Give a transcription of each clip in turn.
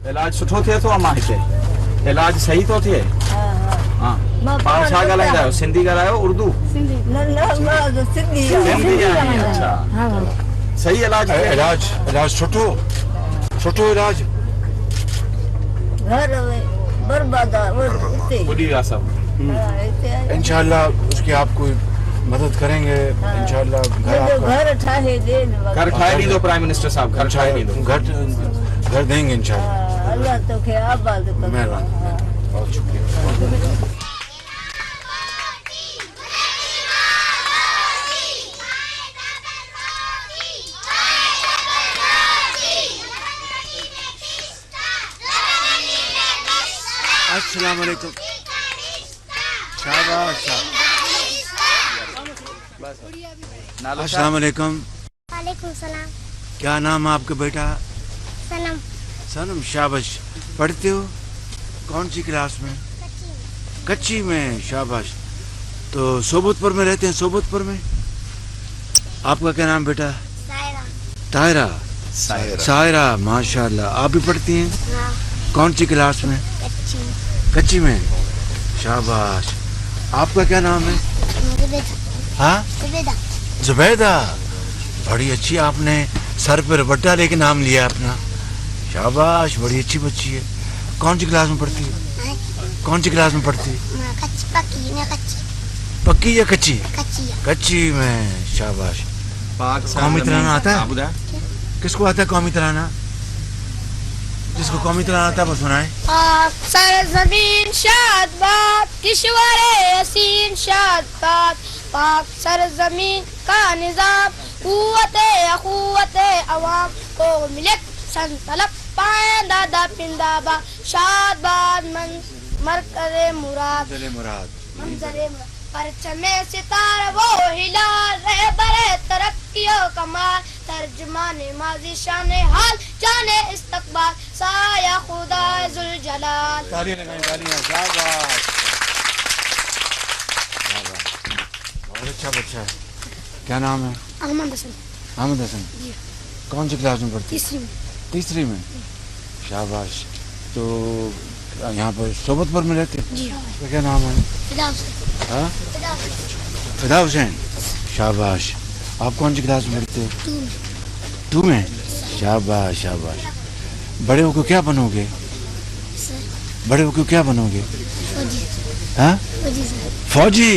इलाज सुठो थिए थो अमां हिते इलाज सही थो थिए हाँ पाण छा ॻाल्हाईंदा आहियो सिंधी ॻाल्हायो उर्दू सिंधी आहे अच्छा सही इलाज इलाज सुठो इलाज घर बर्बाद बुढ़ी विया सब इंशाल्लाह उसकी आपको मदद करेंगे इंशाल्लाह घर ठाहे दे घर ठाहे ॾींदो प्राइम मिनिस्टर साहब घर ठाहे ॾींदो घर देंगे इंशाल्लाह अल्लाह तोखे आबाद करे मेहरबानी बहुत शुक्रिया अस्सलाम वालेकुम शाबाश अस्सलाम वालेकुम वालेकुम सलाम। क्या नाम है आपका बेटा सनम। सनम शाबाश पढ़ते हो कौन सी क्लास में कच्ची में शाबाश तो सोबतपुर में रहते हैं सोबतपुर में आपका क्या नाम बेटा सायरा। तायरा सायरा माशाल्लाह आप भी पढ़ती हैं हाँ। कौन सी क्लास में कच्ची में शाबाश आपका क्या नाम है हाँ जुबैदा बड़ी अच्छी आपने सर पर रबट्टा लेके नाम लिया अपना शाबाश बड़ी अच्छी बच्ची है कौन सी क्लास में पढ़ती है कौन सी क्लास में पढ़ती है पक्की या कच्ची कच्ची में शाबाश कौमी तराना आता है किसको आता है कौमी तराना जिसको कौमी तराना आता है वो सुनाए सरजमीन शादबाद किश्वरे हसीन शादबाद पाक सरजमीन का निजाम कुव्वते अखुव्वते अवाम को मिलक संतलब पाए दादा पिंदाबा शादबाद मरकज़े मुराद मंजरे परचमे सितारा वो हिलाल रहबरे तरक्कियों कमाल तर्जुमाने माजी शाने हाल जाने इस्तकबाल साया खुदा जुल जलाल तालियां शाबाश बहुत अच्छा बच्चा है क्या नाम है अहमद हसन कौन सी क्लास में पढ़ती तीसरी में शाबाश तो यहाँ पर सोबतपुर में रहते तो क्या नाम है फिदा हुसैन शाबाश आप कौन सी क्लास में पढ़ते हो टू में शाबाश शाबाश बड़े होकर क्या बनोगे बड़े होकर क्या बनोगे हाँ फौजी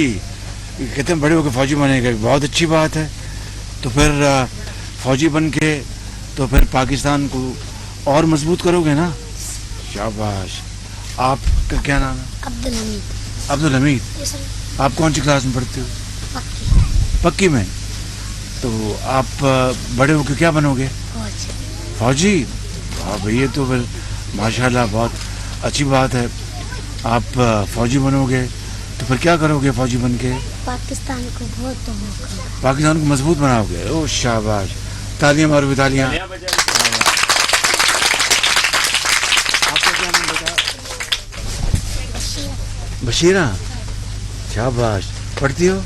कहते हैं बड़े होकर फौजी बनेगा बहुत अच्छी बात है तो फिर फौजी बन के तो फिर पाकिस्तान को और मजबूत करोगे ना शाबाश आपका क्या नाम है अब्दुल हमीद आप कौन सी क्लास में पढ़ते हो पक्की में तो आप बड़े होकर क्या बनोगे फौजी हाँ भैया तो फिर माशाल्लाह बहुत अच्छी बात है आप फौजी बनोगे तो फिर क्या करोगे फौजी बन के पाकिस्तान को मजबूत बनाओगे ओ शाबाश तालियां मारो तालियां आपका क्या नाम बेटा बशीरा शाबाश पढ़ती हो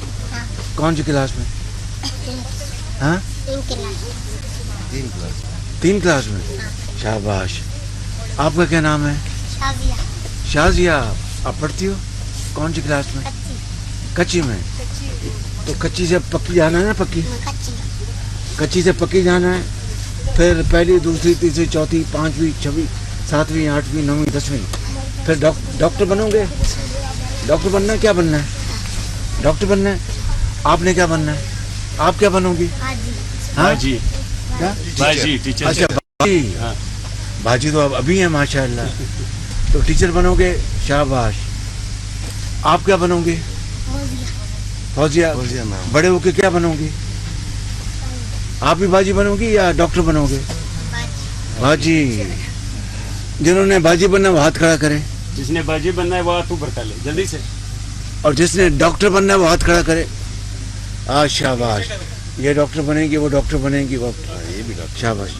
कौन सी क्लास में हाँ 3 क्लास में शाबाश आपका क्या नाम है शाजिया आप पढ़ती हो कौन सी क्लास में कच्ची में तो कच्ची से पक्की जाना है ना कच्ची से पक्की जाना है फिर पहली दूसरी तीसरी चौथी पांचवी छठवीं सातवीं आठवीं नौवीं 10वीं फिर डॉक्टर बनोगे डॉक्टर बनना है क्या बनना है डॉक्टर बनना है आपने क्या बनना है आप क्या बनोगी हाँ जी क्या बाजी टीचर अच्छा बाजी बाजी तो अब अभी है माशाल्लाह तो टीचर बनोगे शाबाश आप क्या बनोगे फौजिया बड़े होके क्या बनोगे आप भी बाजी बनोगी या डॉक्टर बनोगे बाजी जिन्होंने बाजी बनना वो हाथ खड़ा करे जिसने बाजी बनना है वो हाथ ऊपर कर ले जल्दी से और जिसने डॉक्टर बनना है वो हाथ खड़ा करे शाबाश ये डॉक्टर बनेगी वो डॉक्टर बनेगी वो ये भी डॉक्टर शाबाश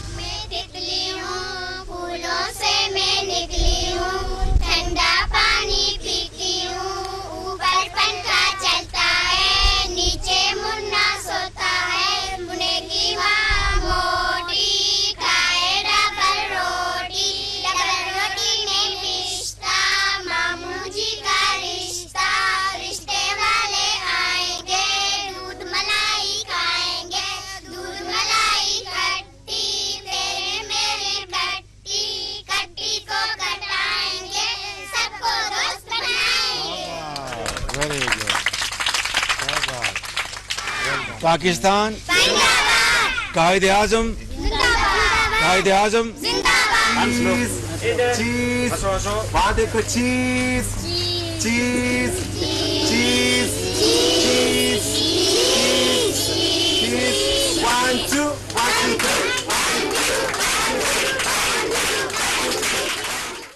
پاکستان قائد اعظم قائد اعظم چیز چیز ہسو ہسو وہاں دیکھو چیز چیز